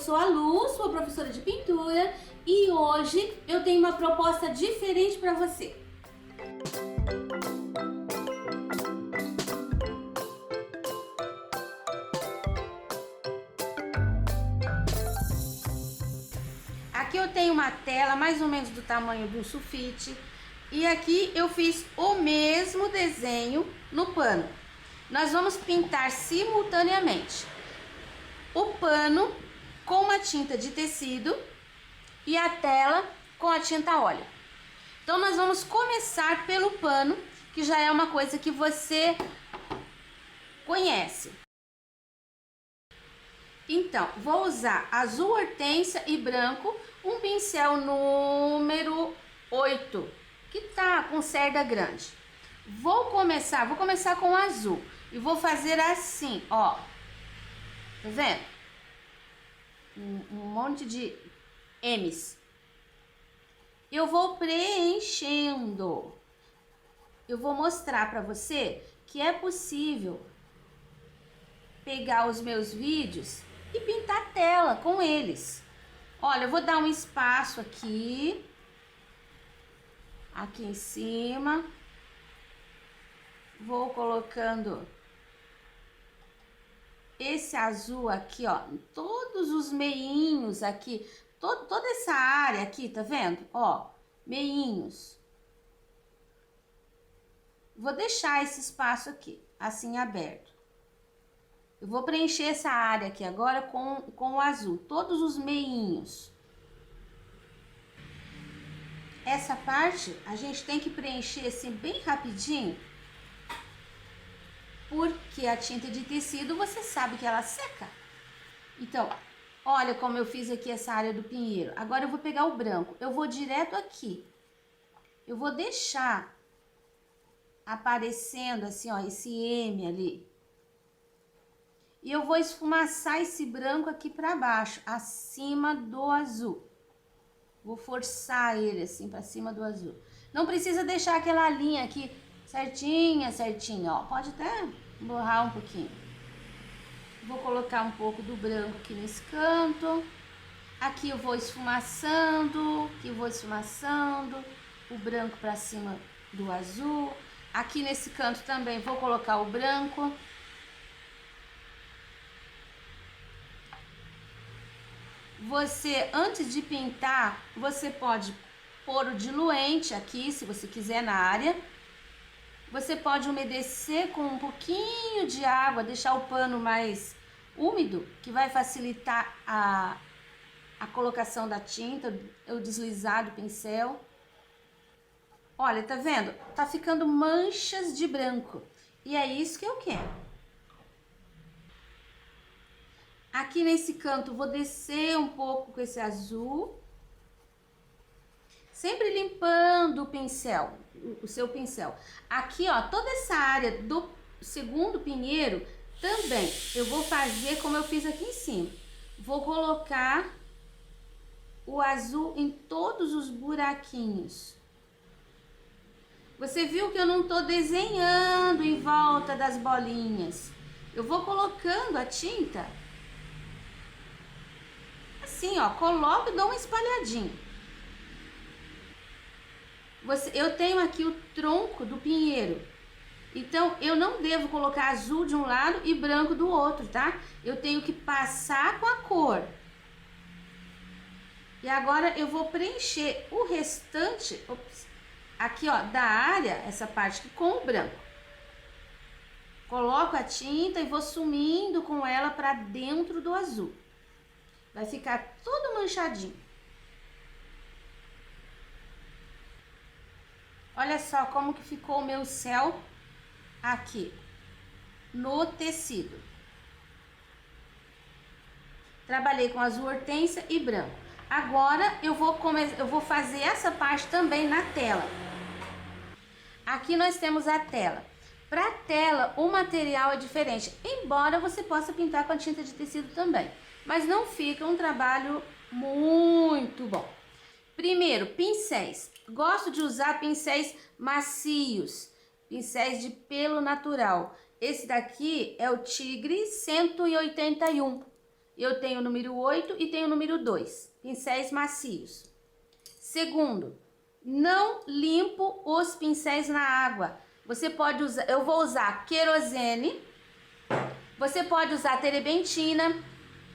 sou a Lu, sua professora de pintura, e hoje eu tenho uma proposta diferente para você. Aqui eu tenho uma tela mais ou menos do tamanho do sulfite e aqui eu fiz o mesmo desenho no pano. Nós vamos pintar simultaneamente o pano com uma tinta de tecido e a tela com a tinta óleo. Então nós vamos começar pelo pano, que já é uma coisa que você conhece. Então, vou usar azul hortênsia e branco, um pincel número 8, que tá com cerda grande. Vou começar com azul e vou fazer assim, ó. Tá vendo? Um monte de M's. Eu vou preenchendo. Eu vou mostrar pra você que é possível pegar os meus vídeos e pintar a tela com eles. Olha, eu vou dar um espaço aqui em cima, vou colocando esse azul aqui, ó, todos os meinhos aqui, toda essa área aqui, tá vendo? Ó, meinhos. Vou deixar esse espaço aqui, assim, aberto. Eu vou preencher essa área aqui agora com o azul, todos os meinhos. Essa parte a gente tem que preencher assim bem rapidinho, porque a tinta de tecido você sabe que ela seca. Então, olha como eu fiz aqui essa área do pinheiro. Agora eu vou pegar o branco, eu vou direto aqui. Eu vou deixar aparecendo assim, ó, esse M ali. E eu vou esfumaçar esse branco aqui pra baixo, acima do azul. Vou forçar ele assim pra cima do azul. Não precisa deixar aquela linha aqui certinha, ó. Pode até borrar um pouquinho. Vou colocar um pouco do branco aqui nesse canto. Aqui eu vou esfumaçando, o branco pra cima do azul. Aqui nesse canto também vou colocar o branco. Você, antes de pintar, você pode pôr o diluente aqui, se você quiser, na área. Você pode umedecer com um pouquinho de água, deixar o pano mais úmido, que vai facilitar a colocação da tinta, o deslizar do pincel. Olha, tá vendo? Tá ficando manchas de branco. E é isso que eu quero. Aqui nesse canto, vou descer um pouco com esse azul. Sempre limpando o pincel, o seu pincel. Aqui, ó, toda essa área do segundo pinheiro, também eu vou fazer como eu fiz aqui em cima. Vou colocar o azul em todos os buraquinhos. Você viu que eu não tô desenhando em volta das bolinhas. Eu vou colocando a tinta assim, ó, coloco e dou uma espalhadinha. Eu tenho aqui o tronco do pinheiro, então eu não devo colocar azul de um lado e branco do outro, tá? Eu tenho que passar com a cor. E agora eu vou preencher o restante, aqui, ó, da área, essa parte aqui, com o branco. Coloco a tinta e vou sumindo com ela pra dentro do azul. Vai ficar tudo manchadinho. Olha só como que ficou o meu céu aqui no tecido. Trabalhei com azul hortênsia e branco. Agora eu vou fazer essa parte também na tela. Aqui nós temos a tela. Para tela, o material é diferente, embora você possa pintar com a tinta de tecido também. Mas não fica um trabalho muito bom. Primeiro, pincéis. Gosto de usar pincéis macios, pincéis de pelo natural. Esse daqui é o Tigre 181. eu tenho o número 8 e tenho o número 2, pincéis macios. Segundo, não limpo os pincéis na água. Você pode usar, eu vou usar querosene, você pode usar terebentina,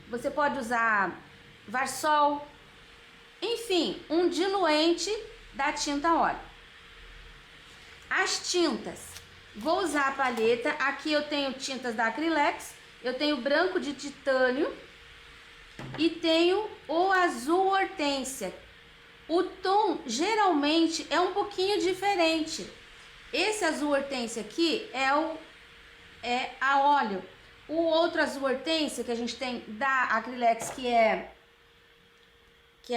você pode usar Varsol, enfim, um diluente da tinta óleo. As tintas, vou usar a paleta, aqui eu tenho tintas da Acrylex, eu tenho branco de titânio e tenho o azul hortênsia. O tom geralmente é um pouquinho diferente. Esse azul hortênsia aqui é a óleo. O outro azul hortênsia que a gente tem da Acrylex, que é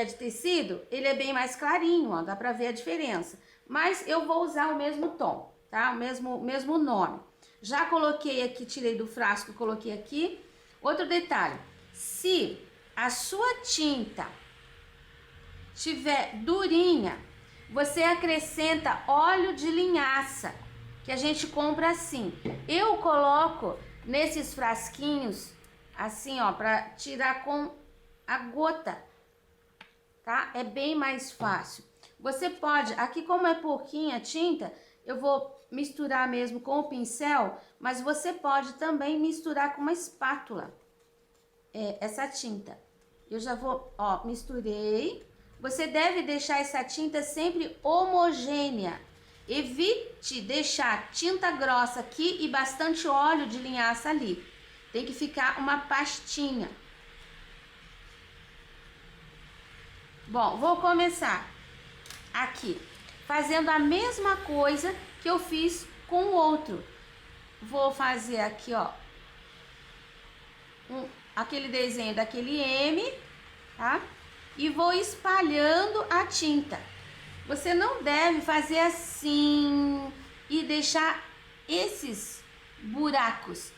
de tecido, ele é bem mais clarinho, ó, dá pra ver a diferença. Mas eu vou usar o mesmo tom, tá? O mesmo nome. Já coloquei aqui, tirei do frasco, coloquei aqui. Outro detalhe, se a sua tinta tiver durinha, você acrescenta óleo de linhaça, que a gente compra assim. Eu coloco nesses frasquinhos, assim, ó, pra tirar com a gota, tá? É bem mais fácil. Você pode, aqui como é pouquinha tinta, eu vou misturar mesmo com o pincel, mas você pode também misturar com uma espátula, essa tinta. Eu já vou, ó, misturei. Você deve deixar essa tinta sempre homogênea. Evite deixar tinta grossa aqui e bastante óleo de linhaça ali. Tem que ficar uma pastinha. Bom, vou começar aqui, fazendo a mesma coisa que eu fiz com o outro. Vou fazer aqui, ó, aquele desenho daquele M, tá? E vou espalhando a tinta. Você não deve fazer assim e deixar esses buracos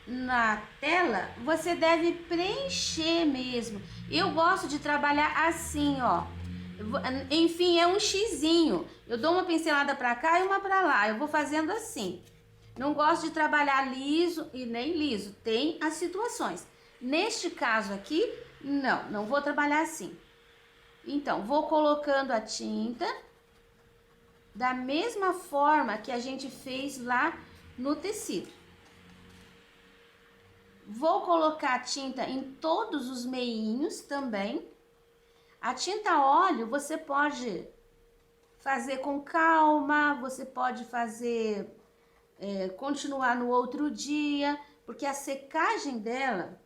na tela. Você deve preencher mesmo. Eu gosto de trabalhar assim, ó. Enfim, é um xizinho. Eu dou uma pincelada pra cá e uma pra lá. Eu vou fazendo assim. Não gosto de trabalhar liso e nem liso. Tem as situações. Neste caso aqui, não vou trabalhar assim. Então, vou colocando a tinta da mesma forma que a gente fez lá no tecido. Vou colocar a tinta em todos os meinhos também. A tinta óleo você pode fazer com calma, você pode fazer, continuar no outro dia, porque a secagem dela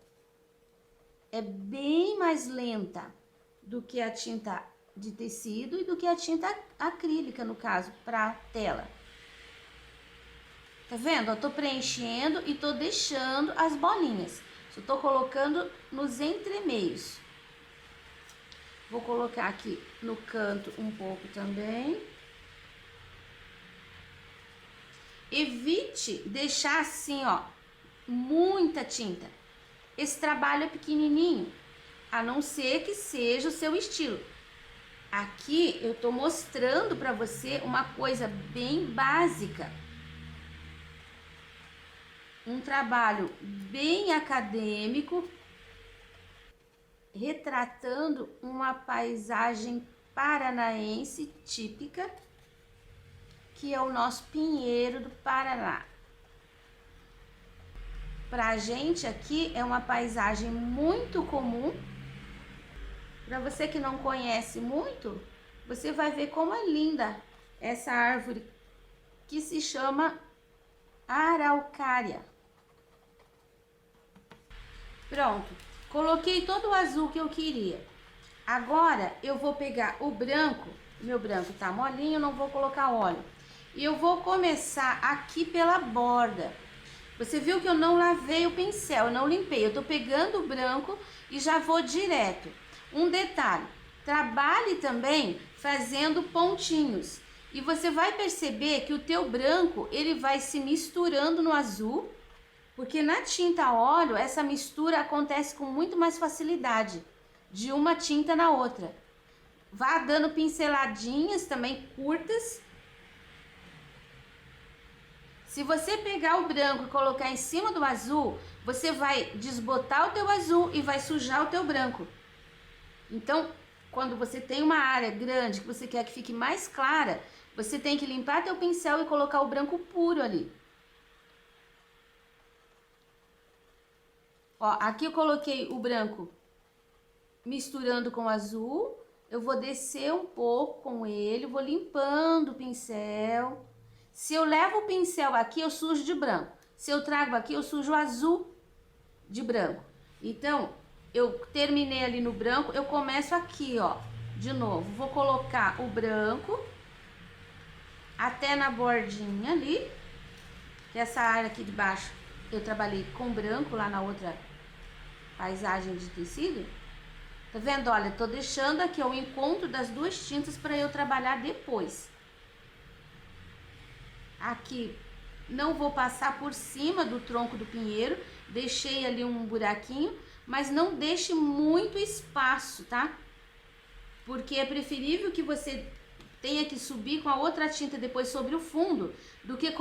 é bem mais lenta do que a tinta de tecido e do que a tinta acrílica, no caso, para tela. Tá vendo? Eu tô preenchendo e tô deixando as bolinhas. Só tô colocando nos entremeios. Vou colocar aqui no canto um pouco também. Evite deixar assim, ó, muita tinta. Esse trabalho é pequenininho, a não ser que seja o seu estilo. Aqui eu tô mostrando para você uma coisa bem básica. Um trabalho bem acadêmico, retratando uma paisagem paranaense típica, que é o nosso pinheiro do Paraná. Pra gente aqui é uma paisagem muito comum. Para você que não conhece muito, você vai ver como é linda essa árvore que se chama araucária. Pronto, coloquei todo o azul que eu queria. Agora eu vou pegar o branco, meu branco tá molinho, não vou colocar óleo. E eu vou começar aqui pela borda. Você viu que eu não lavei o pincel, eu não limpei. Eu tô pegando o branco e já vou direto. Um detalhe, trabalhe também fazendo pontinhos. E você vai perceber que o teu branco, ele vai se misturando no azul, porque na tinta óleo, essa mistura acontece com muito mais facilidade, de uma tinta na outra. Vá dando pinceladinhas também curtas, Se você pegar o branco e colocar em cima do azul, você vai desbotar o teu azul e vai sujar o teu branco. Então, quando você tem uma área grande que você quer que fique mais clara, você tem que limpar teu pincel e colocar o branco puro ali. Ó, aqui eu coloquei o branco misturando com o azul. Eu vou descer um pouco com ele, vou limpando o pincel. Se eu levo o pincel aqui, eu sujo de branco. Se eu trago aqui, eu sujo azul de branco. Então, eu terminei ali no branco, eu começo aqui, ó, de novo. Vou colocar o branco até na bordinha ali, que essa área aqui de baixo eu trabalhei com branco lá na outra paisagem de tecido. Tá vendo? Olha, tô deixando aqui o encontro das duas tintas para eu trabalhar depois. Aqui não vou passar por cima do tronco do pinheiro, deixei ali um buraquinho, mas não deixe muito espaço, tá? Porque é preferível que você tenha que subir com a outra tinta depois sobre o fundo, do que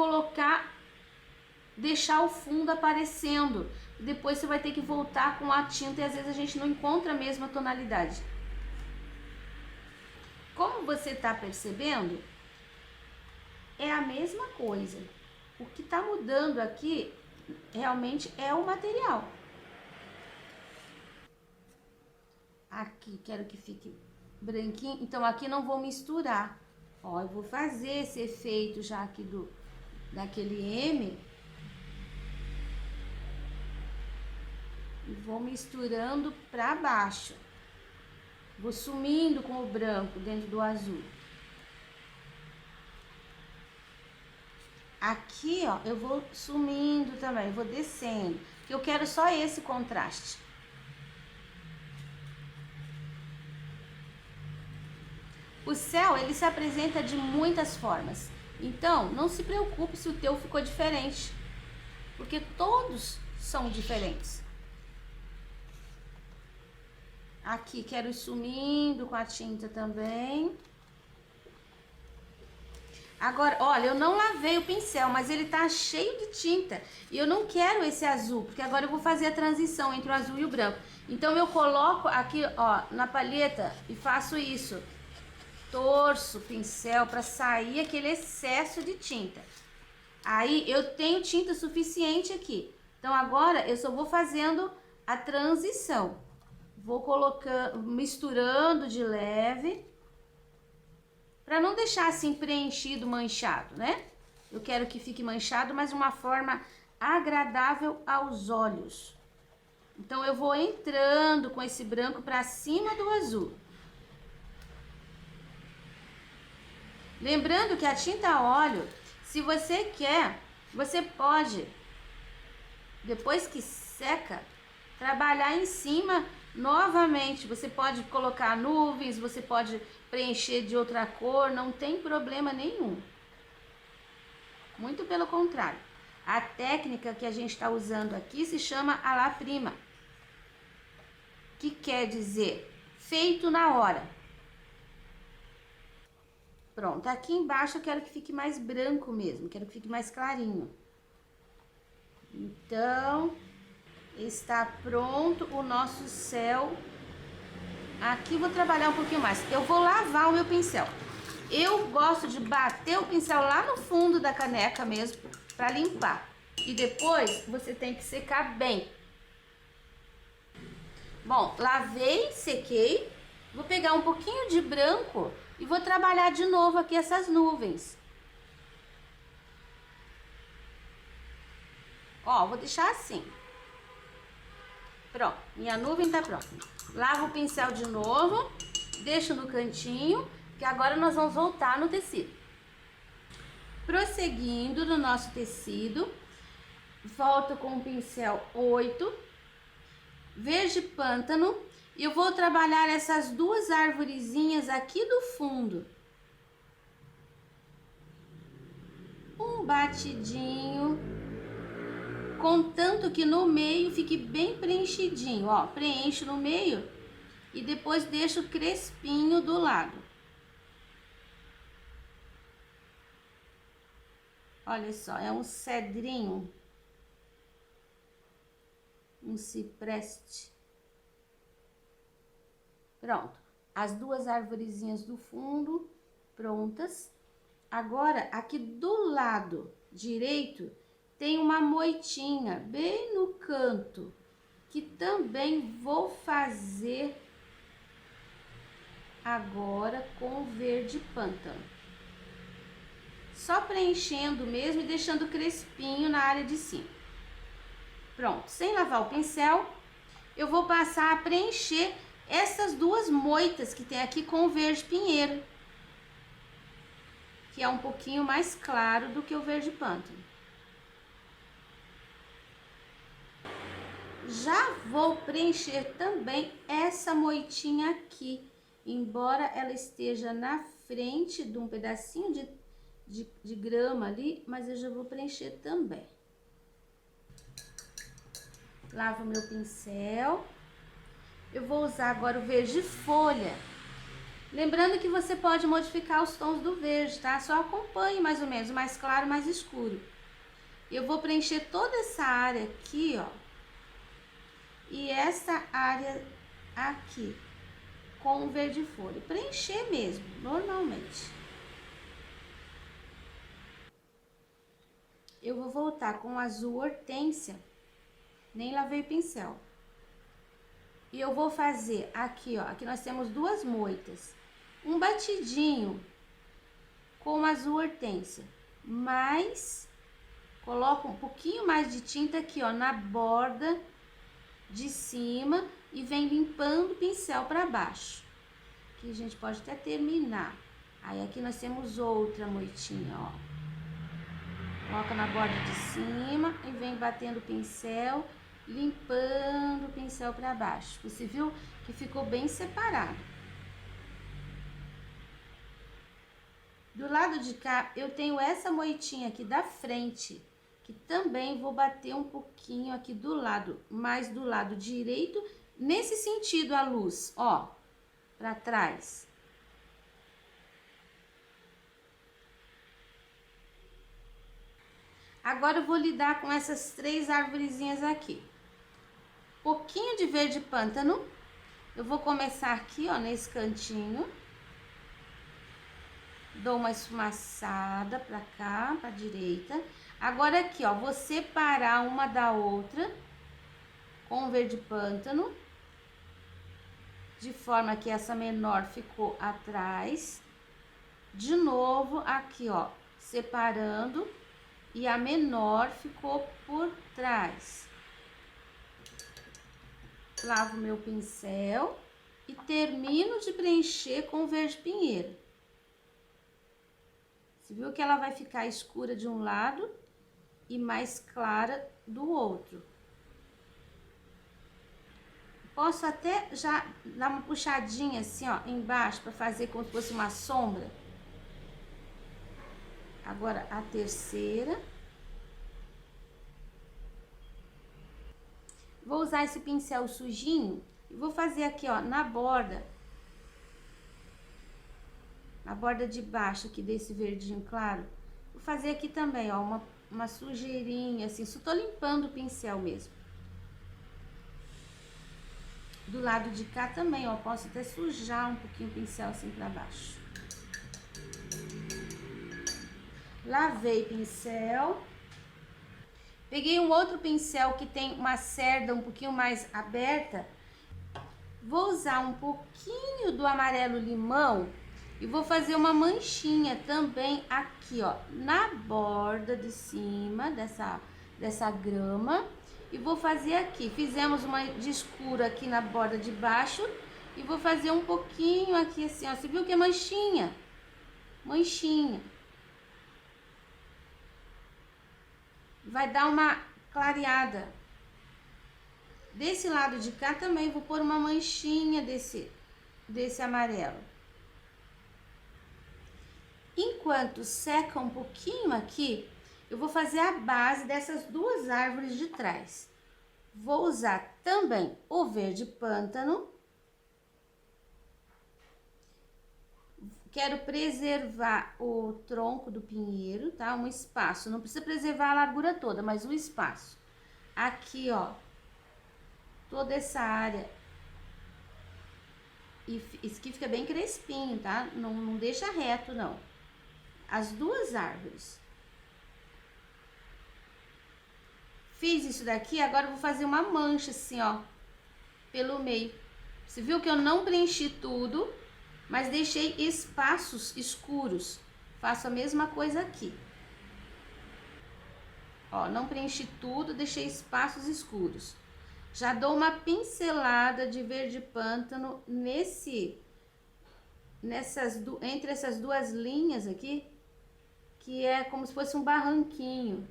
deixar o fundo aparecendo. Depois você vai ter que voltar com a tinta e às vezes a gente não encontra a mesma tonalidade. Como você tá percebendo, é a mesma coisa. O que tá mudando aqui realmente é o material. Aqui quero que fique branquinho, então aqui não vou misturar. Ó, eu vou fazer esse efeito já aqui daquele M. E vou misturando pra baixo. Vou sumindo com o branco dentro do azul. Aqui, ó, eu vou sumindo também, vou descendo. Porque eu quero só esse contraste. O céu, ele se apresenta de muitas formas. Então, não se preocupe se o teu ficou diferente. Porque todos são diferentes. Aqui, quero ir sumindo com a tinta também. Agora, olha, eu não lavei o pincel, mas ele tá cheio de tinta. E eu não quero esse azul, porque agora eu vou fazer a transição entre o azul e o branco. Então, eu coloco aqui, ó, na palheta e faço isso. Torço o pincel para sair aquele excesso de tinta. Aí, eu tenho tinta suficiente aqui. Então, agora, eu só vou fazendo a transição. Vou colocando, misturando de leve, para não deixar assim preenchido, manchado, né? Eu quero que fique manchado, mas de uma forma agradável aos olhos. Então, eu vou entrando com esse branco para cima do azul. Lembrando que a tinta a óleo, se você quer, você pode, depois que seca, trabalhar em cima novamente. Você pode colocar nuvens, você pode preencher de outra cor, não tem problema nenhum. Muito pelo contrário. A técnica que a gente está usando aqui se chama à la prima, que quer dizer feito na hora. Pronto, aqui embaixo eu quero que fique mais branco mesmo, quero que fique mais clarinho. Então, está pronto o nosso céu. Aqui vou trabalhar um pouquinho mais. Eu vou lavar o meu pincel. Eu gosto de bater o pincel lá no fundo da caneca mesmo, para limpar. E depois você tem que secar bem. Bom, lavei, sequei. Vou pegar um pouquinho de branco e vou trabalhar de novo aqui essas nuvens. Ó, vou deixar assim. Pronto, minha nuvem tá pronta. Lavo o pincel de novo, deixo no cantinho, que agora nós vamos voltar no tecido. Prosseguindo no nosso tecido, volto com o pincel 8, verde pântano, e eu vou trabalhar essas duas arvorezinhas aqui do fundo. Um batidinho, contanto que no meio fique bem preenchidinho, ó, preencho no meio e depois deixo crespinho do lado. Olha só, é um cedrinho, um cipreste. Pronto, as duas arvorezinhas do fundo prontas. Agora, aqui do lado direito, tem uma moitinha bem no canto, que também vou fazer agora com o verde pântano. Só preenchendo mesmo e deixando crespinho na área de cima. Pronto, sem lavar o pincel, eu vou passar a preencher essas duas moitas que tem aqui com o verde pinheiro, que é um pouquinho mais claro do que o verde pântano. Já vou preencher também essa moitinha aqui, embora ela esteja na frente de um pedacinho de grama ali, mas eu já vou preencher também. Lavo meu pincel. Eu vou usar agora o verde folha. Lembrando que você pode modificar os tons do verde, tá? Só acompanhe mais ou menos, mais claro, mais escuro. Eu vou preencher toda essa área aqui, ó. E essa área aqui, com o verde folha. Preencher mesmo, normalmente. Eu vou voltar com o azul hortênsia. Nem lavei o pincel. E eu vou fazer aqui, ó. Aqui nós temos duas moitas. Um batidinho com o azul hortênsia. Mas coloco um pouquinho mais de tinta aqui, ó, na borda de cima e vem limpando o pincel para baixo. Aqui a gente pode até terminar. Aí aqui nós temos outra moitinha, ó. Coloca na borda de cima e vem batendo o pincel, limpando o pincel para baixo. Você viu que ficou bem separado. Do lado de cá, eu tenho essa moitinha aqui da frente, que também vou bater um pouquinho aqui do lado, mais do lado direito, nesse sentido a luz, ó, para trás. Agora eu vou lidar com essas três arvorezinhas aqui. Pouquinho de verde pântano. Eu vou começar aqui, ó, nesse cantinho. Dou uma esfumaçada pra cá, pra direita. Agora aqui, ó, vou separar uma da outra com o verde pântano. De forma que essa menor ficou atrás. De novo, aqui, ó, separando. E a menor ficou por trás. Lavo meu pincel e termino de preencher com o verde pinheiro. Você viu que ela vai ficar escura de um lado e mais clara do outro. Posso até já dar uma puxadinha assim, ó, embaixo, para fazer como se fosse uma sombra. Agora, a terceira. Vou usar esse pincel sujinho e vou fazer aqui, ó, na borda de baixo aqui desse verdinho claro. Vou fazer aqui também, ó, uma sujeirinha, assim, só tô limpando o pincel mesmo. Do lado de cá também, ó, posso até sujar um pouquinho o pincel assim pra baixo. Lavei pincel. Peguei um outro pincel que tem uma cerda um pouquinho mais aberta. Vou usar um pouquinho do amarelo limão e vou fazer uma manchinha também aqui, ó, na borda de cima dessa grama. E vou fazer aqui. Fizemos uma de escuro aqui na borda de baixo e vou fazer um pouquinho aqui assim, ó. Você viu que é manchinha? Manchinha. Vai dar uma clareada. Desse lado de cá também vou pôr uma manchinha desse amarelo. Enquanto seca um pouquinho aqui, eu vou fazer a base dessas duas árvores de trás. Vou usar também o verde pântano, quero preservar o tronco do pinheiro, tá? Um espaço, não precisa preservar a largura toda, mas um espaço. Aqui, ó, toda essa área. E isso aqui fica bem crespinho, tá? Não deixa reto, não. As duas árvores. Fiz isso daqui, agora eu vou fazer uma mancha assim, ó, pelo meio. Você viu que eu não preenchi tudo, mas deixei espaços escuros. Faço a mesma coisa aqui. Ó, não preenchi tudo, deixei espaços escuros. Já dou uma pincelada de verde pântano entre essas duas linhas aqui, que é como se fosse um barranquinho.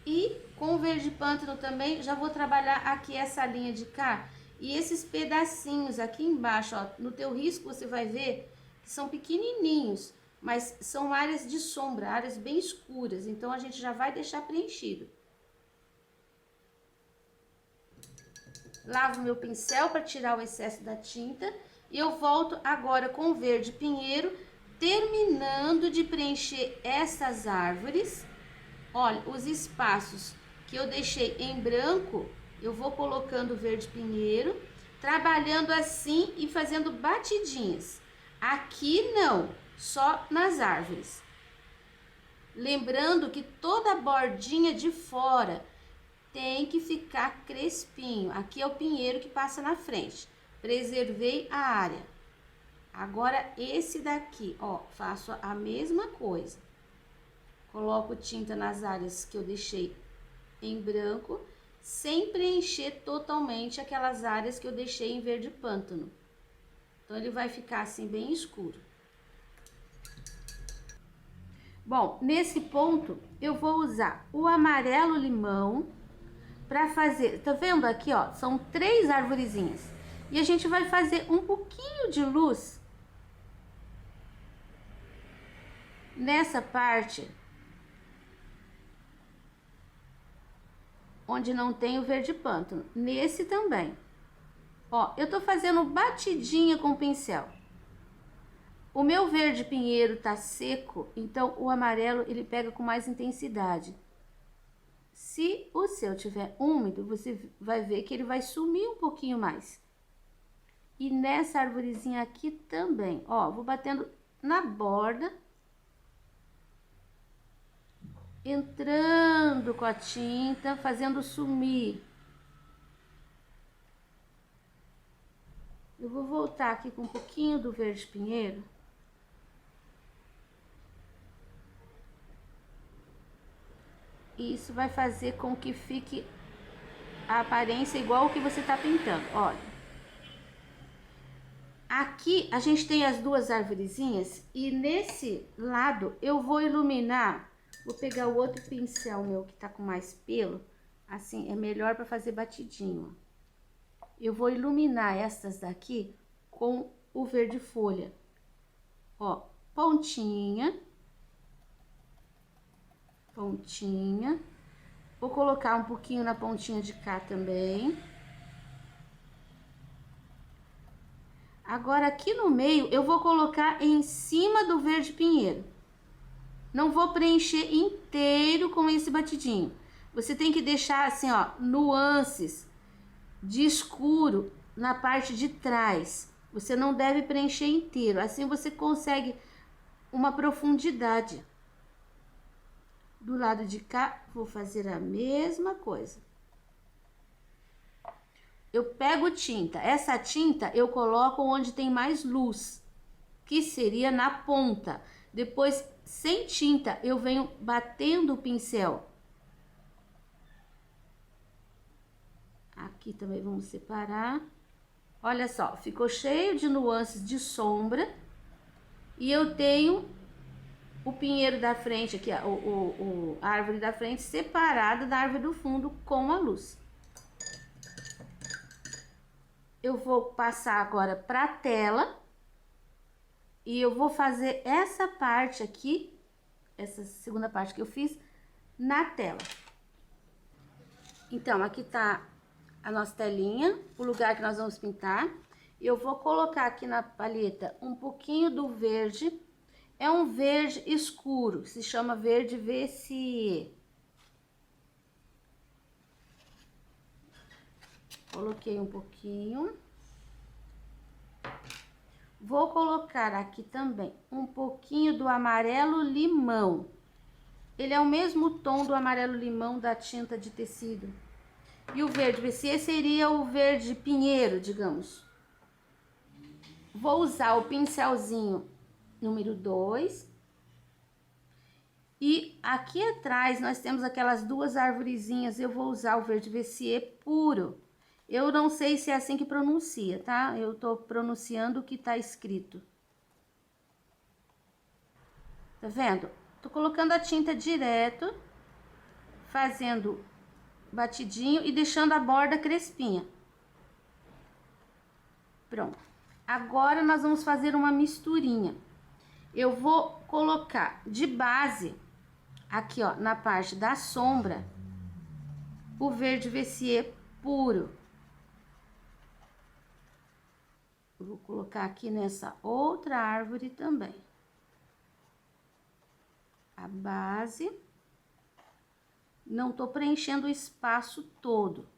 E com o verde pântano também, já vou trabalhar aqui essa linha de cá e esses pedacinhos aqui embaixo, ó. No teu risco você vai ver que são pequenininhos, mas são áreas de sombra, áreas bem escuras, então a gente já vai deixar preenchido. Lavo meu pincel para tirar o excesso da tinta e eu volto agora com o verde pinheiro, terminando de preencher essas árvores. Olha, os espaços que eu deixei em branco, eu vou colocando verde pinheiro, trabalhando assim e fazendo batidinhas. Aqui não, só nas árvores. Lembrando que toda a bordinha de fora tem que ficar crespinho. Aqui é o pinheiro que passa na frente. Preservei a área. Agora esse daqui, ó, faço a mesma coisa. Coloco tinta nas áreas que eu deixei em branco, sem preencher totalmente aquelas áreas que eu deixei em verde pântano. Então, ele vai ficar assim bem escuro. Bom, nesse ponto, eu vou usar o amarelo limão para fazer, tá vendo aqui, ó, são 3 arvorezinhas. E a gente vai fazer um pouquinho de luz nessa parte onde não tem o verde pântano, nesse também. Ó, eu tô fazendo batidinha com o pincel. O meu verde pinheiro tá seco, então o amarelo ele pega com mais intensidade. Se o seu tiver úmido, você vai ver que ele vai sumir um pouquinho mais. E nessa arvorezinha aqui também, ó, vou batendo na borda, entrando com a tinta, fazendo sumir. Eu vou voltar aqui com um pouquinho do verde pinheiro. E isso vai fazer com que fique a aparência igual o que você tá pintando, olha. Aqui a gente tem as duas arvorezinhas e nesse lado eu vou iluminar. Vou pegar o outro pincel meu que tá com mais pelo, assim, é melhor para fazer batidinho. Eu vou iluminar essas daqui com o verde folha. Ó, pontinha. Pontinha. Vou colocar um pouquinho na pontinha de cá também. Agora, aqui no meio, eu vou colocar em cima do verde pinheiro. Não vou preencher inteiro com esse batidinho. Você tem que deixar assim, ó, nuances de escuro na parte de trás. Você não deve preencher inteiro. Assim você consegue uma profundidade. Do lado de cá, vou fazer a mesma coisa. Eu pego tinta. Essa tinta eu coloco onde tem mais luz, que seria na ponta. Depois, sem tinta, eu venho batendo o pincel. Aqui também vamos separar. Olha só, ficou cheio de nuances de sombra. E eu tenho o pinheiro da frente aqui, a árvore da frente separada da árvore do fundo com a luz. Eu vou passar agora para a tela e eu vou fazer essa parte aqui, essa segunda parte que eu fiz, na tela. Então, aqui tá a nossa telinha, o lugar que nós vamos pintar. Eu vou colocar aqui na paleta um pouquinho do verde. É um verde escuro, se chama verde VCE. Coloquei um pouquinho. Vou colocar aqui também um pouquinho do amarelo limão. Ele é o mesmo tom do amarelo limão da tinta de tecido. E o verde VCE seria o verde pinheiro, digamos. Vou usar o pincelzinho número 2. E aqui atrás nós temos aquelas duas arvorezinhas. Eu vou usar o verde VCE puro. Eu não sei se é assim que pronuncia, tá? Eu tô pronunciando o que tá escrito. Tá vendo? Tô colocando a tinta direto, fazendo batidinho e deixando a borda crespinha. Pronto. Agora nós vamos fazer uma misturinha. Eu vou colocar de base, aqui ó, na parte da sombra, o verde VCE puro. Vou colocar aqui nessa outra árvore também. A base. Não tô preenchendo o espaço todo.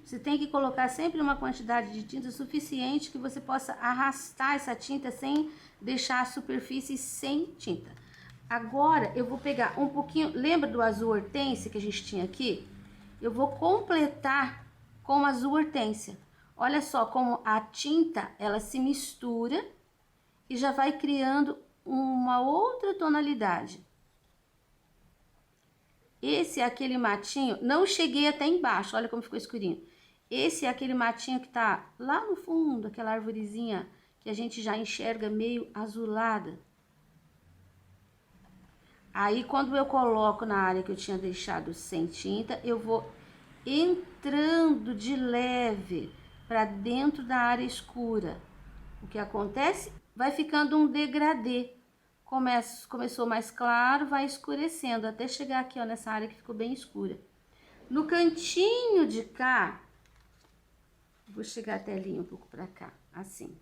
Você tem que colocar sempre uma quantidade de tinta suficiente que você possa arrastar essa tinta sem deixar a superfície sem tinta. Agora, eu vou pegar um pouquinho... Lembra do azul hortênsia que a gente tinha aqui? Eu vou completar com o azul hortênsia. Olha só como a tinta, ela se mistura e já vai criando uma outra tonalidade. Esse é aquele matinho, não cheguei até embaixo, olha como ficou escurinho. Esse é aquele matinho que tá lá no fundo, aquela arvorezinha que a gente já enxerga meio azulada. Aí, quando eu coloco na área que eu tinha deixado sem tinta, eu vou entrando de leve para dentro da área escura. O que acontece? Vai ficando um degradê. Começou mais claro, vai escurecendo, até chegar aqui, ó, nessa área que ficou bem escura. No cantinho de cá, vou chegar até ali um pouco pra cá, assim.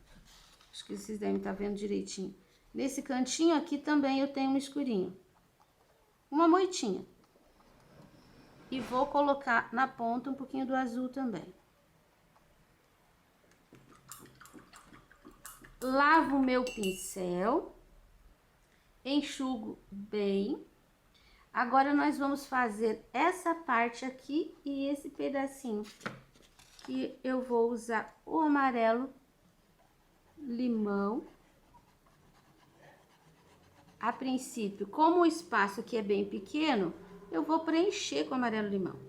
Acho que vocês devem estar vendo direitinho. Nesse cantinho aqui também eu tenho um escurinho. Uma moitinha. E vou colocar na ponta um pouquinho do azul também. Lavo o meu pincel. Enxugo bem. Agora nós vamos fazer essa parte aqui e esse pedacinho. Que eu vou usar o amarelo limão. A princípio, como o espaço aqui é bem pequeno, eu vou preencher com amarelo limão.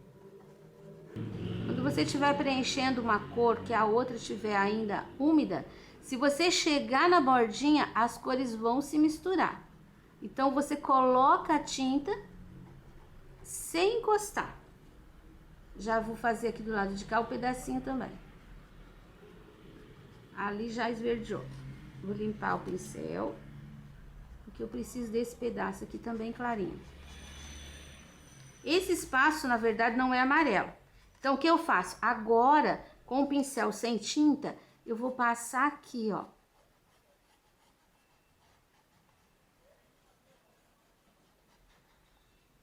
Quando você estiver preenchendo uma cor que a outra estiver ainda úmida, se você chegar na bordinha, as cores vão se misturar. Então, você coloca a tinta sem encostar. Já vou fazer aqui do lado de cá o pedacinho também. Ali já esverdeou. Vou limpar o pincel, porque eu preciso desse pedaço aqui também clarinho. Esse espaço, na verdade, não é amarelo. Então, o que eu faço? Agora, com o pincel sem tinta, eu vou passar aqui, ó.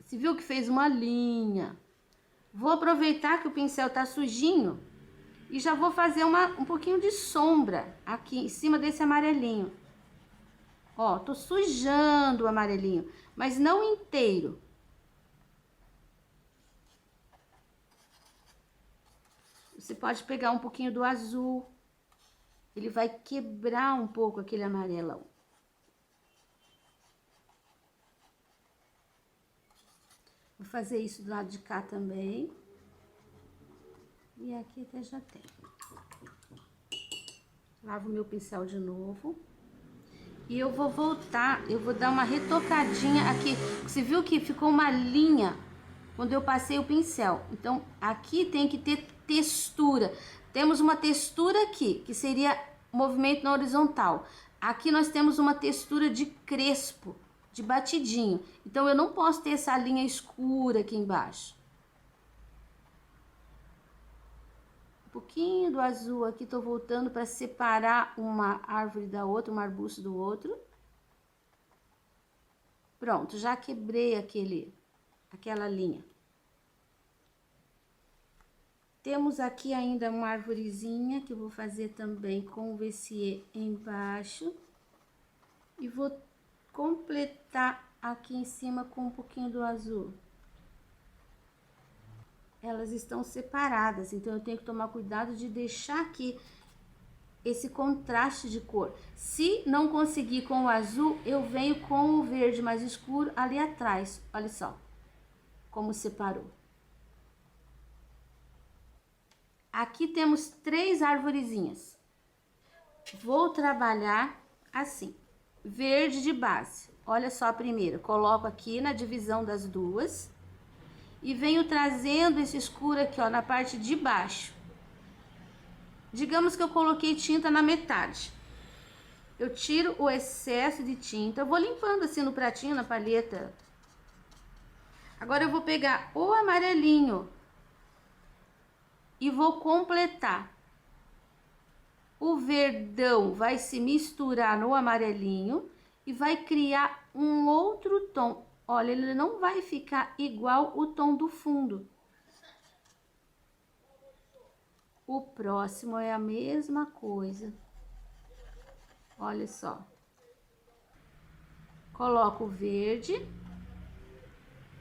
Você viu que fez uma linha? Vou aproveitar que o pincel tá sujinho e já vou fazer um pouquinho de sombra aqui em cima desse amarelinho. Ó, tô sujando o amarelinho, mas não inteiro. Você pode pegar um pouquinho do azul. Ele vai quebrar um pouco aquele amarelão. Vou fazer isso do lado de cá também. E aqui até já tem. Lavo meu pincel de novo. E eu vou voltar, eu vou dar uma retocadinha aqui. Você viu que ficou uma linha quando eu passei o pincel. Então, aqui tem que ter textura. Temos uma textura aqui, que seria movimento na horizontal. Aqui nós temos uma textura de crespo, de batidinho. Então, eu não posso ter essa linha escura aqui embaixo. Um pouquinho do azul aqui, tô voltando para separar uma árvore da outra, um arbusto do outro. Pronto, já quebrei aquela linha. Temos aqui ainda uma arvorezinha que eu vou fazer também com o VCE embaixo. E vou completar aqui em cima com um pouquinho do azul. Elas estão separadas, então eu tenho que tomar cuidado de deixar aqui esse contraste de cor. Se não conseguir com o azul, eu venho com o verde mais escuro ali atrás. Olha só como separou. Aqui temos 3 arvorezinhas. Vou trabalhar assim, verde de base. Olha só a primeira, coloco aqui na divisão das duas e venho trazendo esse escuro aqui, ó, na parte de baixo. Digamos que eu coloquei tinta na metade. Eu tiro o excesso de tinta, eu vou limpando assim no pratinho, na palheta. Agora eu vou pegar o amarelinho e vou completar. O verdão vai se misturar no amarelinho e vai criar um outro tom. Olha, ele não vai ficar igual o tom do fundo. O próximo é a mesma coisa. Olha só. Coloco o verde,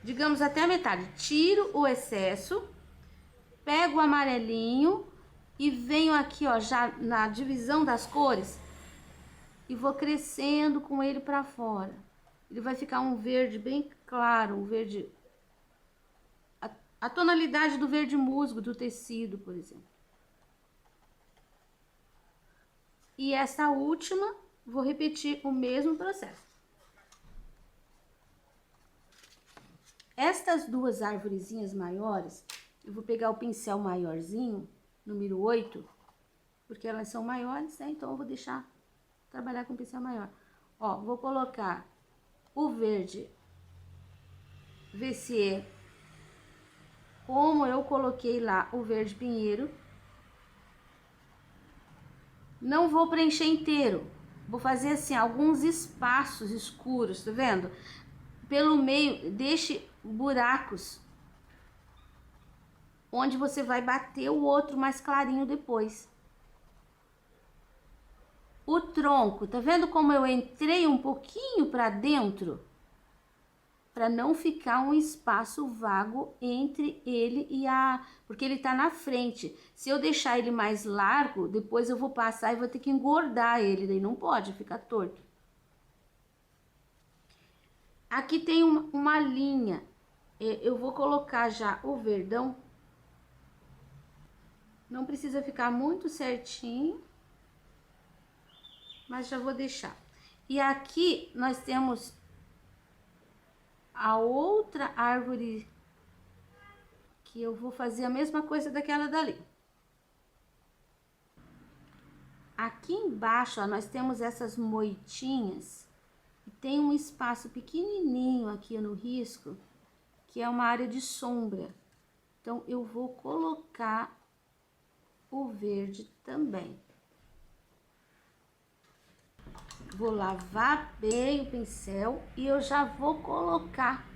digamos até a metade. Tiro o excesso, pego o amarelinho e venho aqui, ó, já na divisão das cores e vou crescendo com ele para fora. Ele vai ficar um verde bem claro, um verde... A tonalidade do verde musgo do tecido, por exemplo. E essa última, vou repetir o mesmo processo. Estas duas arvorezinhas maiores, eu vou pegar o pincel maiorzinho, número 8, porque elas são maiores, né? Então eu vou deixar trabalhar com o pincel maior. Ó, vou colocar o verde VCE, como eu coloquei lá o verde pinheiro. Não vou preencher inteiro, vou fazer assim alguns espaços escuros, tá vendo? Pelo meio, deixe buracos, onde você vai bater o outro mais clarinho depois. O tronco, tá vendo como eu entrei um pouquinho para dentro? Para não ficar um espaço vago entre ele e a... Porque ele tá na frente. Se eu deixar ele mais largo, depois eu vou passar e vou ter que engordar ele. Daí não pode ficar torto. Aqui tem uma linha. Eu vou colocar já o verdão. Não precisa ficar muito certinho. Mas já vou deixar. E aqui nós temos a outra árvore que eu vou fazer a mesma coisa daquela dali. Aqui embaixo, ó, nós temos essas moitinhas e tem um espaço pequenininho aqui no risco, que é uma área de sombra. Então, eu vou colocar o verde também. Vou lavar bem o pincel e eu já vou colocar.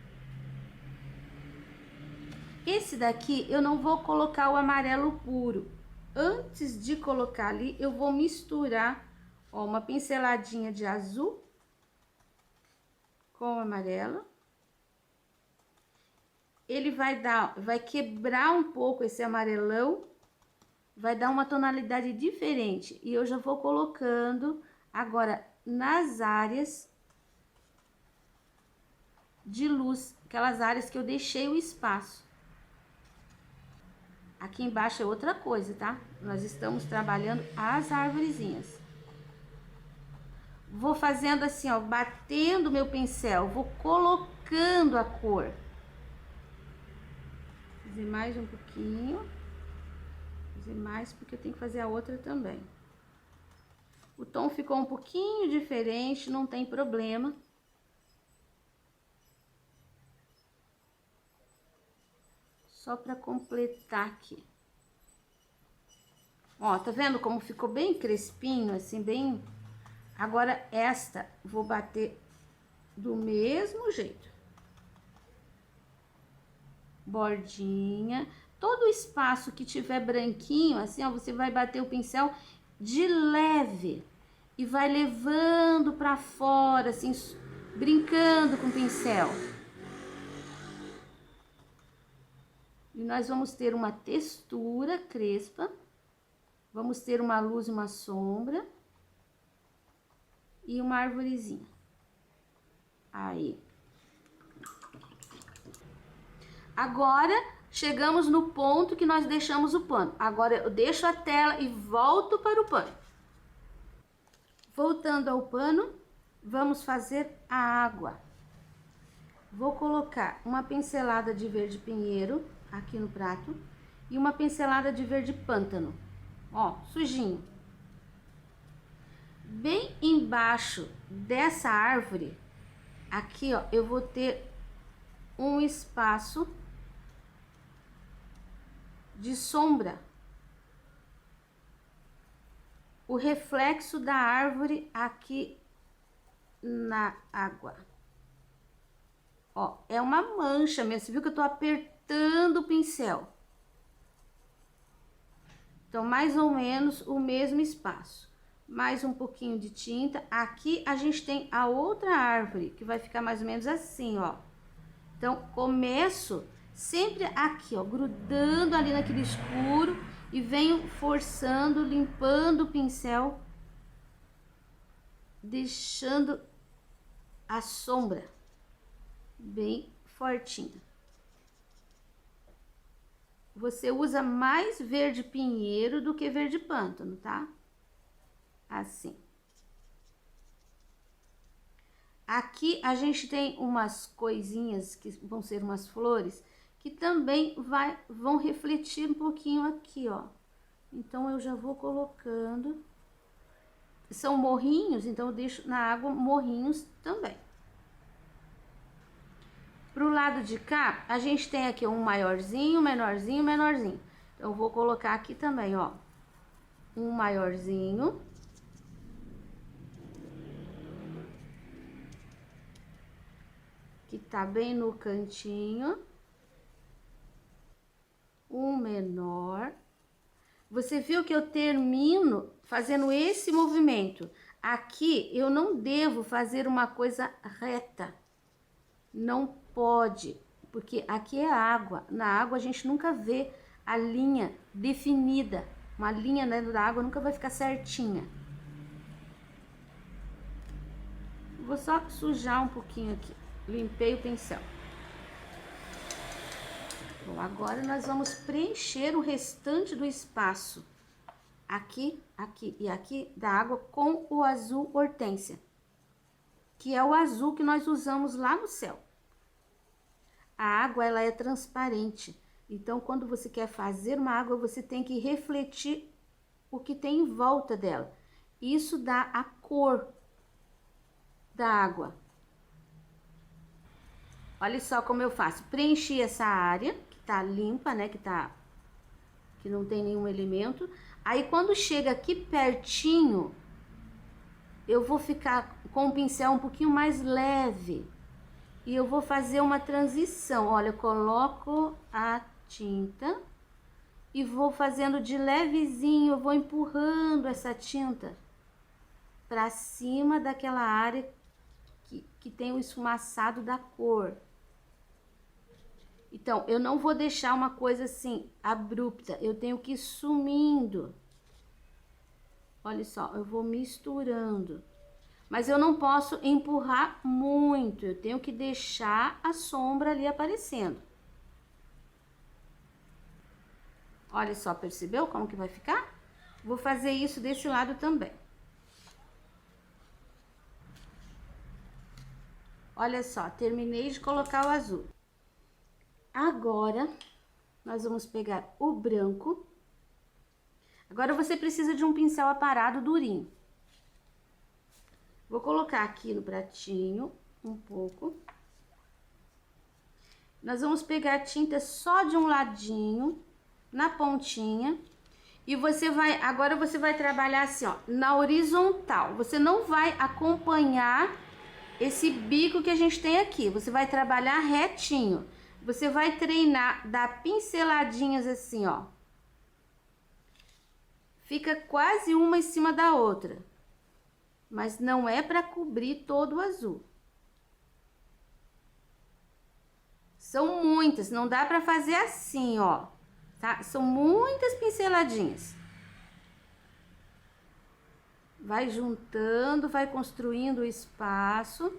Esse daqui eu não vou colocar o amarelo puro. Antes de colocar ali, eu vou misturar, ó, uma pinceladinha de azul com o amarelo. Ele vai quebrar um pouco esse amarelão, vai dar uma tonalidade diferente. E eu já vou colocando agora nas áreas de luz, aquelas áreas que eu deixei o espaço. Aqui embaixo é outra coisa, tá? Nós estamos trabalhando as arvorezinhas. Vou fazendo assim, ó, batendo meu pincel, vou colocando a cor. Vou fazer mais um pouquinho. Vou fazer mais porque eu tenho que fazer a outra também. O tom ficou um pouquinho diferente, não tem problema. Só para completar aqui. Ó, tá vendo como ficou bem crespinho, assim, bem... Agora, esta, vou bater do mesmo jeito. Bordinha. Todo o espaço que tiver branquinho, assim, ó, você vai bater o pincel de leve. E vai levando pra fora, assim, brincando com o pincel. E nós vamos ter uma textura crespa. Vamos ter uma luz e uma sombra. E uma arvorezinha. Aí. Agora, chegamos no ponto que nós deixamos o pano. Agora, eu deixo a tela e volto para o pano. Voltando ao pano, vamos fazer a água. Vou colocar uma pincelada de verde pinheiro aqui no prato e uma pincelada de verde pântano. Ó, sujinho. Bem embaixo dessa árvore, aqui, ó, eu vou ter um espaço de sombra. O reflexo da árvore aqui na água. Ó, é uma mancha mesmo. Você viu que eu tô apertando o pincel? Então, mais ou menos o mesmo espaço. Mais um pouquinho de tinta. Aqui a gente tem a outra árvore, que vai ficar mais ou menos assim, ó. Então, começo sempre aqui, ó, grudando ali naquele escuro e venho forçando, limpando o pincel, deixando a sombra bem fortinha. Você usa mais verde pinheiro do que verde pântano, tá? Assim. Aqui a gente tem umas coisinhas que vão ser umas flores que também vão refletir um pouquinho aqui, ó. Então eu já vou colocando. São morrinhos, então eu deixo na água morrinhos também. Pro lado de cá, a gente tem aqui um maiorzinho, menorzinho, menorzinho. Então eu vou colocar aqui também, ó, um maiorzinho. Que tá bem no cantinho. Um menor. Você viu que eu termino fazendo esse movimento. Aqui eu não devo fazer uma coisa reta. Não pode, porque aqui é água. Na água a gente nunca vê a linha definida. Uma linha dentro da água nunca vai ficar certinha. Vou só sujar um pouquinho aqui. Limpei o pincel. Bom, agora nós vamos preencher o restante do espaço. Aqui, aqui e aqui da água com o azul hortênsia. Que é o azul que nós usamos lá no céu. A água, ela é transparente. Então, quando você quer fazer uma água, você tem que refletir o que tem em volta dela. Isso dá a cor da água. Olha só como eu faço. Preenchi essa área, que tá limpa, né? Que não tem nenhum elemento. Aí, quando chega aqui pertinho, eu vou ficar com o pincel um pouquinho mais leve. E eu vou fazer uma transição. Olha, eu coloco a tinta e vou fazendo de levezinho. Eu vou empurrando essa tinta pra cima daquela área que tem o esfumaçado da cor. Então, eu não vou deixar uma coisa assim, abrupta. Eu tenho que ir sumindo. Olha só, eu vou misturando. Mas eu não posso empurrar muito. Eu tenho que deixar a sombra ali aparecendo. Olha só, percebeu como que vai ficar? Vou fazer isso desse lado também. Olha só, terminei de colocar o azul. Agora, nós vamos pegar o branco. Agora, você precisa de um pincel aparado durinho. Vou colocar aqui no pratinho um pouco. Nós vamos pegar a tinta só de um ladinho, na pontinha. E agora você vai trabalhar assim, ó, na horizontal. Você não vai acompanhar esse bico que a gente tem aqui. Você vai trabalhar retinho. Você vai treinar, dar pinceladinhas assim, ó. Fica quase uma em cima da outra. Mas não é para cobrir todo o azul. São muitas, não dá para fazer assim, ó. Tá? São muitas pinceladinhas. Vai juntando, vai construindo o espaço.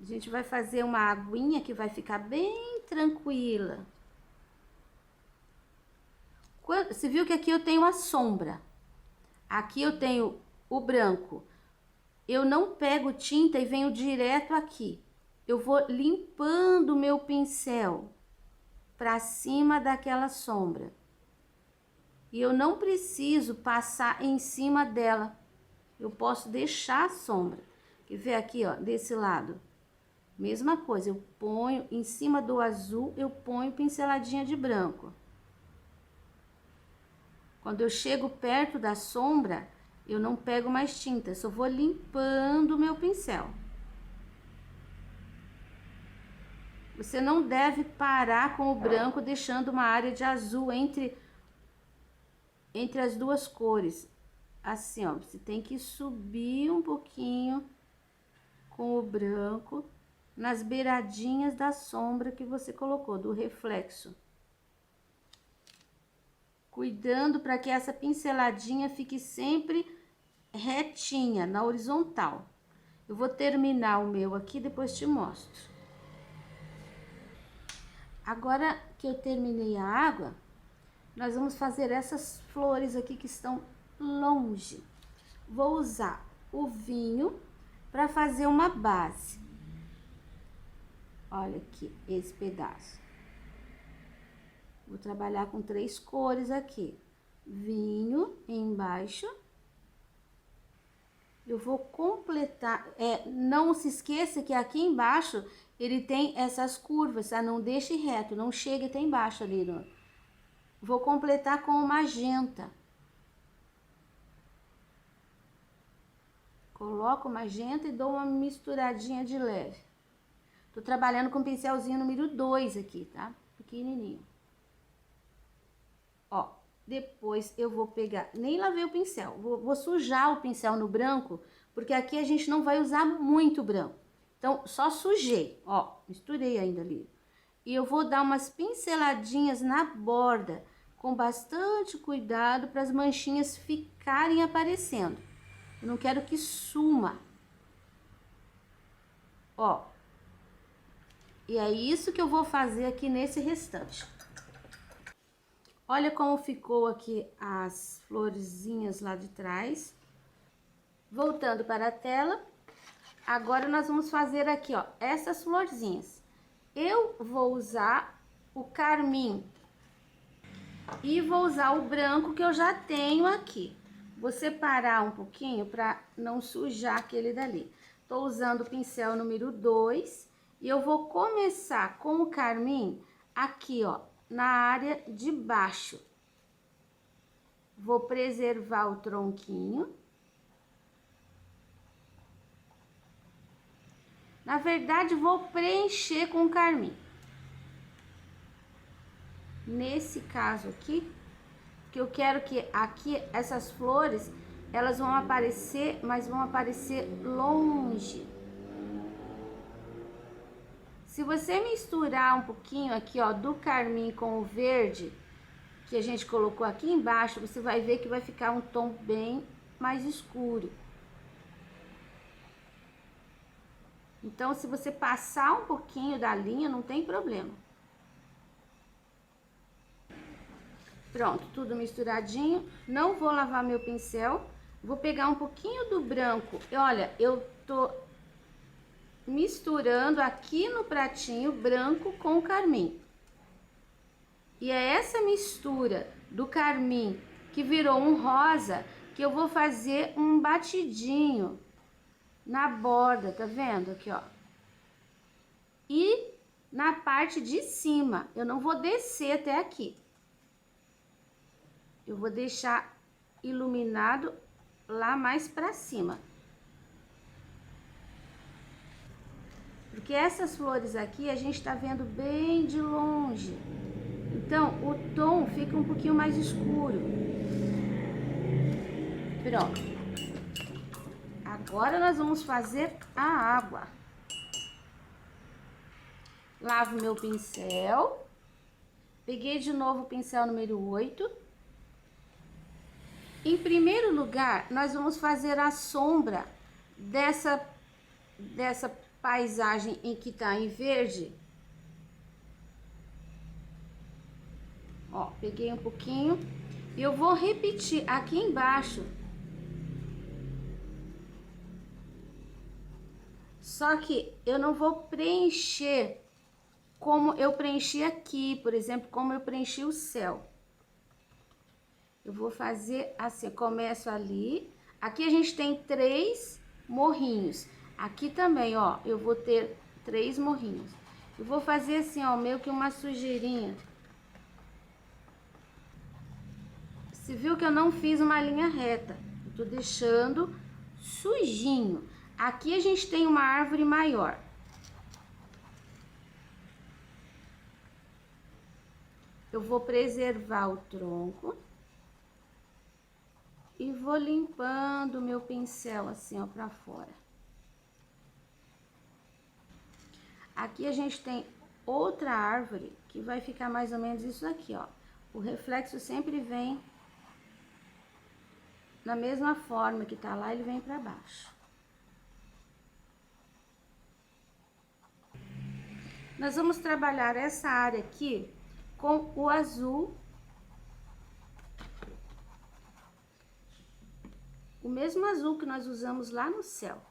A gente vai fazer uma aguinha que vai ficar bem tranquila. Você viu que aqui eu tenho a sombra. Aqui eu tenho o branco. Eu não pego tinta e venho direto aqui. Eu vou limpando o meu pincel para cima daquela sombra. E eu não preciso passar em cima dela. Eu posso deixar a sombra. Quer ver aqui, ó, desse lado? Mesma coisa, eu ponho em cima do azul, eu ponho pinceladinha de branco. Quando eu chego perto da sombra, eu não pego mais tinta, só vou limpando o meu pincel. Você não deve parar com o branco, deixando uma área de azul entre as duas cores. Assim, ó, você tem que subir um pouquinho com o branco nas beiradinhas da sombra que você colocou, do reflexo. Cuidando para que essa pinceladinha fique sempre retinha, na horizontal. Eu vou terminar o meu aqui, depois te mostro. Agora que eu terminei a água, nós vamos fazer essas flores aqui que estão longe. Vou usar o vinho para fazer uma base. Olha aqui, esse pedaço. Vou trabalhar com 3 cores aqui. Vinho embaixo. Eu vou completar, não se esqueça que aqui embaixo ele tem essas curvas, tá? Não deixe reto, não chegue até embaixo ali. Vou completar com o magenta. Coloco o magenta e dou uma misturadinha de leve. Tô trabalhando com o pincelzinho número 2 aqui, tá? Pequenininho. Ó, depois eu vou pegar, nem lavei o pincel, vou sujar o pincel no branco, porque aqui a gente não vai usar muito branco. Então, só sujei, ó, misturei ainda ali. E eu vou dar umas pinceladinhas na borda, com bastante cuidado para as manchinhas ficarem aparecendo. Eu não quero que suma. Ó. E é isso que eu vou fazer aqui nesse restante. Olha como ficou aqui as florezinhas lá de trás. Voltando para a tela, agora nós vamos fazer aqui, ó, essas florzinhas. Eu vou usar o carmim e vou usar o branco que eu já tenho aqui. Vou separar um pouquinho para não sujar aquele dali. Tô usando o pincel número 2 e eu vou começar com o carmim aqui, ó, na área de baixo. Vou preservar o tronquinho. Na verdade, vou preencher com o carmim. Nesse caso aqui, que eu quero que aqui essas flores, elas vão aparecer, mas vão aparecer longe. Se você misturar um pouquinho aqui, ó, do carmim com o verde, que a gente colocou aqui embaixo, você vai ver que vai ficar um tom bem mais escuro. Então, se você passar um pouquinho da linha, não tem problema. Pronto, tudo misturadinho. Não vou lavar meu pincel. Vou pegar um pouquinho do branco. E olha, eu tô misturando aqui no pratinho branco com o carmim. E é essa mistura do carmim que virou um rosa que eu vou fazer um batidinho na borda, tá vendo aqui, ó? E na parte de cima, eu não vou descer até aqui. eu vou deixar iluminado lá mais pra cima. Porque essas flores aqui a gente tá vendo bem de longe. Então, o tom fica um pouquinho mais escuro. Pronto. Agora nós vamos fazer a água. Lavo meu pincel. Peguei de novo o pincel número 8. Em primeiro lugar, nós vamos fazer a sombra dessa paisagem em que tá em verde. Ó, peguei um pouquinho e eu vou repetir aqui embaixo. Só que eu não vou preencher como eu preenchi aqui, por exemplo, como eu preenchi o céu. Eu vou fazer assim, começo ali. Aqui a gente tem 3 morrinhos. Aqui também, ó, eu vou ter 3 morrinhos. Eu vou fazer assim, ó, meio que uma sujeirinha. Você viu que eu não fiz uma linha reta. Eu tô deixando sujinho. Aqui a gente tem uma árvore maior. Eu vou preservar o tronco. E vou limpando o meu pincel assim, ó, pra fora. Aqui a gente tem outra árvore que vai ficar mais ou menos isso aqui, ó. O reflexo sempre vem na mesma forma que tá lá, ele vem pra baixo. Nós vamos trabalhar essa área aqui com o azul. O mesmo azul que nós usamos lá no céu.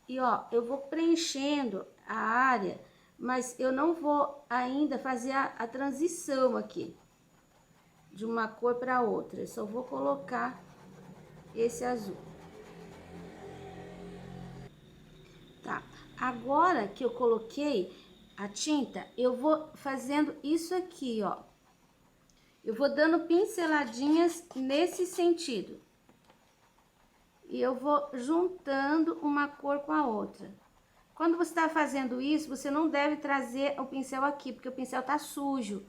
E ó, eu vou preenchendo a área, mas eu não vou ainda fazer a transição aqui, de uma cor para outra. Eu só vou colocar esse azul. Tá, agora que eu coloquei a tinta, eu vou fazendo isso aqui, ó. Eu vou dando pinceladinhas nesse sentido. E eu vou juntando uma cor com a outra. Quando você está fazendo isso, você não deve trazer o pincel aqui, porque o pincel tá sujo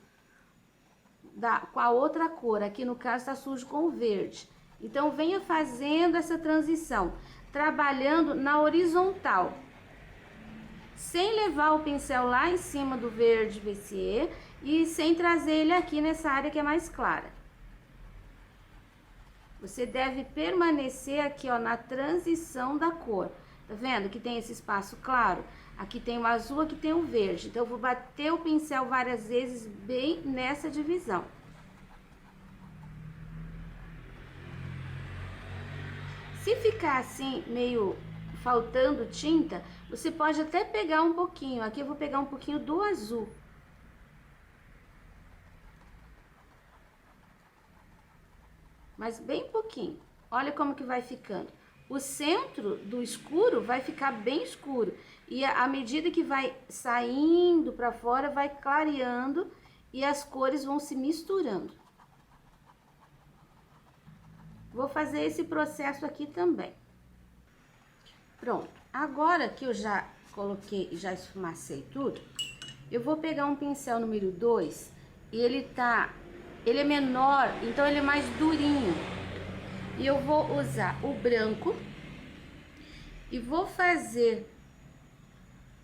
com a outra cor. Aqui no caso tá sujo com o verde. Então venha fazendo essa transição, trabalhando na horizontal, sem levar o pincel lá em cima do verde VCE e sem trazer ele aqui nessa área que é mais clara. Você deve permanecer aqui, ó, na transição da cor. Tá vendo que tem esse espaço claro? Aqui tem o azul, aqui tem o verde. Então, eu vou bater o pincel várias vezes bem nessa divisão. Se ficar assim, meio faltando tinta, você pode até pegar um pouquinho. Aqui eu vou pegar um pouquinho do azul. Mas bem pouquinho. Olha como que vai ficando. O centro do escuro vai ficar bem escuro. E à medida que vai saindo para fora, vai clareando e as cores vão se misturando. Vou fazer esse processo aqui também. Pronto. Agora que eu já coloquei e já esfumacei tudo, eu vou pegar um pincel número 2 e ele é menor, então ele é mais durinho. E eu vou usar o branco e vou fazer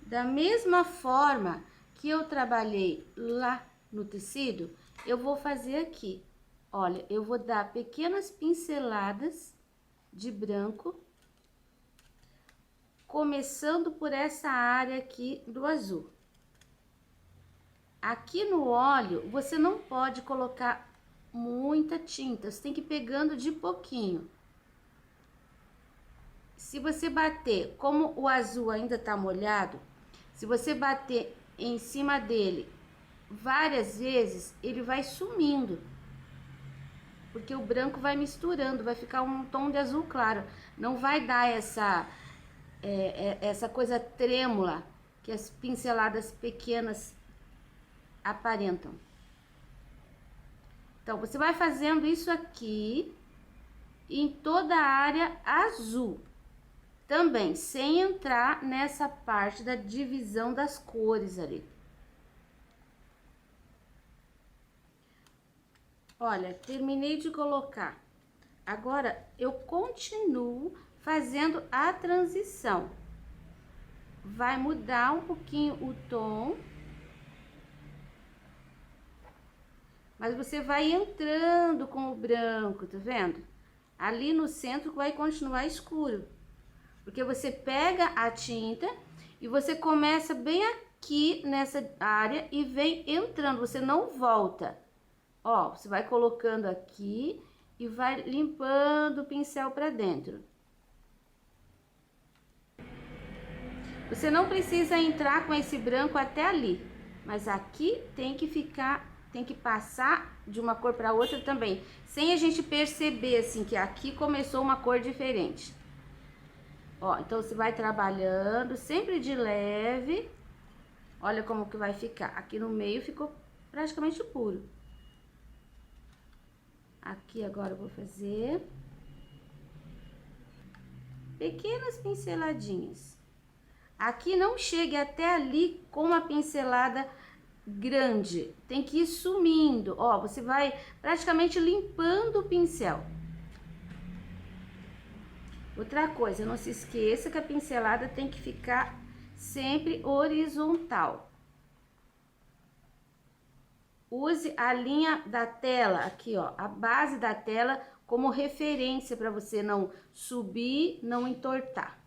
da mesma forma que eu trabalhei lá no tecido, eu vou fazer aqui. Olha, eu vou dar pequenas pinceladas de branco, começando por essa área aqui do azul. Aqui no óleo, você não pode colocar muita tinta, você tem que ir pegando de pouquinho. Se você bater, como o azul ainda tá molhado, se você bater em cima dele várias vezes, ele vai sumindo. Porque o branco vai misturando, vai ficar um tom de azul claro. Não vai dar essa coisa trêmula que as pinceladas pequenas aparentam. Então, você vai fazendo isso aqui em toda a área azul. Também, sem entrar nessa parte da divisão das cores ali. Olha, terminei de colocar. Agora, eu continuo fazendo a transição. Vai mudar um pouquinho o tom. Mas você vai entrando com o branco, tá vendo? Ali no centro vai continuar escuro. Porque você pega a tinta e você começa bem aqui nessa área e vem entrando, você não volta. Ó, você vai colocando aqui e vai limpando o pincel pra dentro. Você não precisa entrar com esse branco até ali, mas aqui tem que ficar, tem que passar de uma cor para outra também, sem a gente perceber assim que aqui começou uma cor diferente. Ó, então você vai trabalhando sempre de leve. Olha como que vai ficar. Aqui no meio ficou praticamente puro. Aqui agora eu vou fazer pequenas pinceladinhas. Aqui não chegue até ali com uma pincelada grande, tem que ir sumindo. Ó, você vai praticamente limpando o pincel. Outra coisa, não se esqueça que a pincelada tem que ficar sempre horizontal. Use a linha da tela aqui, ó, a base da tela como referência para você não subir, não entortar.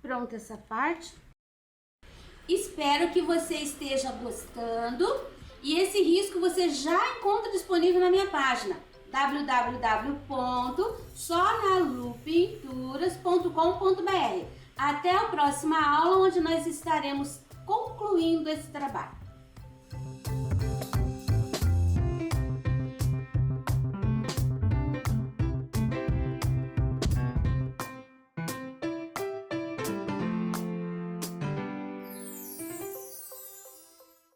Pronto essa parte. Espero que você esteja gostando e esse risco você já encontra disponível na minha página www.sonalupinturas.com.br. Até a próxima aula, onde nós estaremos concluindo esse trabalho.